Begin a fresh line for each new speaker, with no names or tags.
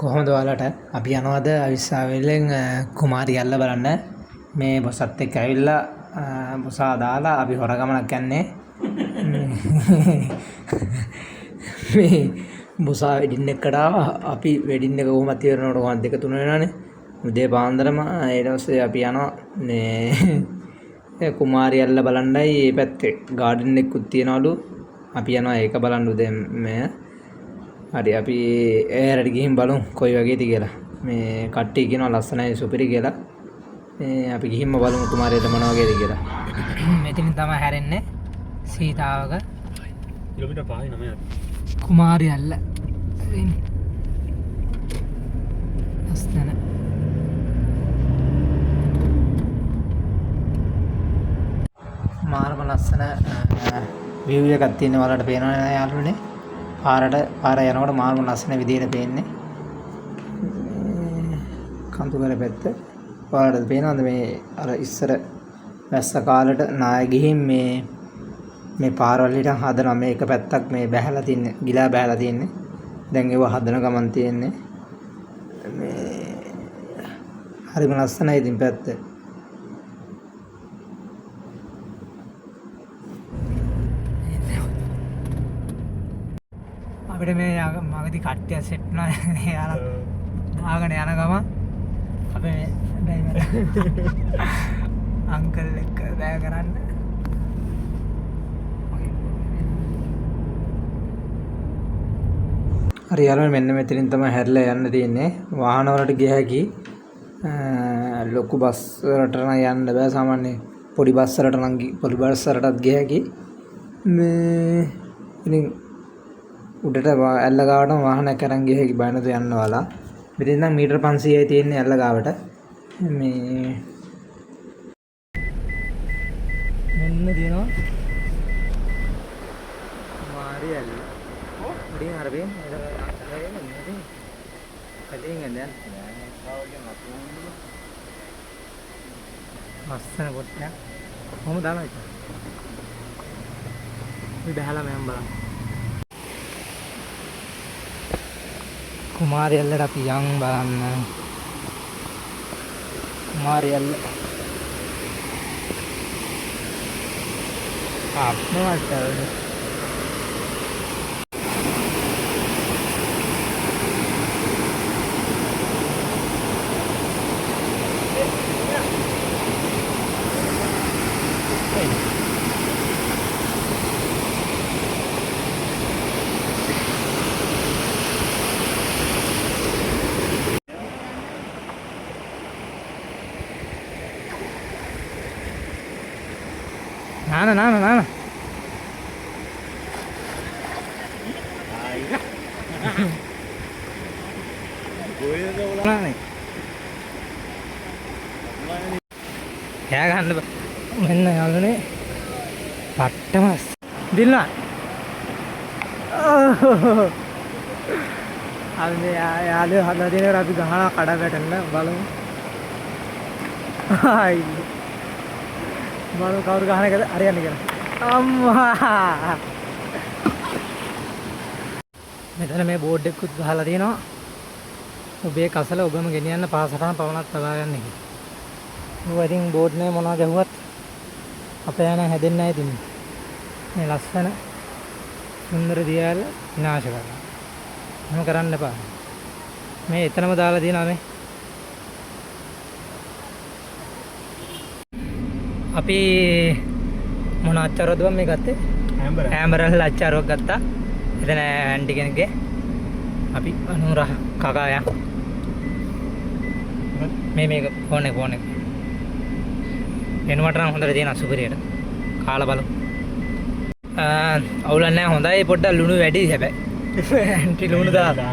කොහොමද ඔයාලට අපි යනවාද අවිස්සාවෙල්ලෙන් කුමාරි ඇල්ල බලන්න මේ බොසත් එක්ක ඇවිල්ලා බොසා දාලා අපි හොර ගමනක් යන්නේ මේ බොසා වෙඩින් එකකට ආවා අපි වෙඩින් එක කොහොමද ඉවරනකොට කොහොමද 2-3 වෙනානේ උදේ පාන්දරම ඊට පස්සේ අපි යනවා මේ කුමාරි ඇල්ල බලන්නයි මේ පැත්තේ ගාඩන් එකකුත් තියනවලු අපි යනවා ඒක බලන්න උදේ මේ හරි අපි එහරට ගිහින් බලමු කොයි වගේද කියලා මේ කට්ටිය කියනවා ලස්සනයි සුපිරි කියලා මේ අපි ගිහින්ම බලමු කුමාරියට මොන වගේද කියලා මෙතනින් තමයි හැරෙන්නේ සීතාවක
කිලෝමීටර් 5-9
කුමාරි ඇල්ල ලස්සන මාරම ලස්සන view එකක් තියෙන වලට පේනවනේ යාළුවනේ පාර යනකොට මාර්ම ලස්සන විදියට පේන්නේ කන්තුකර පැත්ත ඔයාලට පේනවද මේ අර ඉස්සර වැස්ස කාලෙට නාය ගිහින් මේ පාරවල් හිටන් හදනවා මේ එක පැත්තක් මේ බැහැලා තින්නේ ගිලා බැහැලා තින්නේ දැන් ඒව හදන ගමන් තියෙන්නේ මේ හරිම ලස්සනයි ඉතින් පැත්ත අපිට මේ මගදී කට්ටිය සෙට් වුණා යාලා ආගෙන යන ගම අපේ ඩ්‍රයිවර් අංකල් එක්ක බෑ කරන්න හරි යාළුවනේ මෙන්න මෙතනින් තමයි හැරිලා යන්න තියෙන්නේ වාහන වලට ගිය හැකි ලොකු බස් වලට නම් යන්න බෑ සාමාන්‍ය පොඩි බස් වලටත් ගිය හැකි මේ ඉතින් උඩට ඇල්ල ගාවටම වාහනයක් අරන් ගිය හැකි බය නැතුව යන්න වලා. මෙතෙන් නම් මීටර 500යි තියෙන්නේ ඇල්ල ගාවට. මේ මෙන්න දිනවා. කුමාරි ඇල්ල. උඩින් හරපේ. කලින් යන්නේ. මස්සන පොට්ටයක්. කොහොමද දානවා ඒක? මේ බහලා මම බලන්න. කුමාරි ඇල්ලට අපි යන් බලන්න කුමාරි ඇල්ල අප්මවට Nana. Ya kan, mana yang ini? Patah mas, Dilma. Alme ya ada ini rapi gahana kada betul na, balu. Hai. बालों का और गहने का अरे निकल अम्मा මෙතන මේ බෝඩ් එකකුත් ගහලා තියෙනවා ඔබේ කසල ඔබම ගෙනියන්න පාසටම පවණක් තබා ගන්න එක. ඌ ඉතින් බෝඩ් නේ මොනවා ගැහුවත් අපේ යන හැදෙන්නේ නැහැ ඉතින්. මේ ලස්සන සුන්දර දියාල විනාශ කරනවා. එහෙම කරන්න එපා. මේ එතනම දාලා තියෙනවා මේ අපි මොන අච්චාරවද මේ ගත්තේ? හැම්බරල් අච්චාරයක් ගත්තා. එතන ඇන්ටි කෙනෙක්ගේ අපි අනුරා කකා යා. මේක ෆෝන් එක. එනවට නම් හොඳට තියෙන සුපිරියට. කාලා බලමු. අවුලක් නැහැ හොඳයි පොඩ්ඩක් ලුණු වැඩි හැබැයි. ඇන්ටි ලුණු දාලා.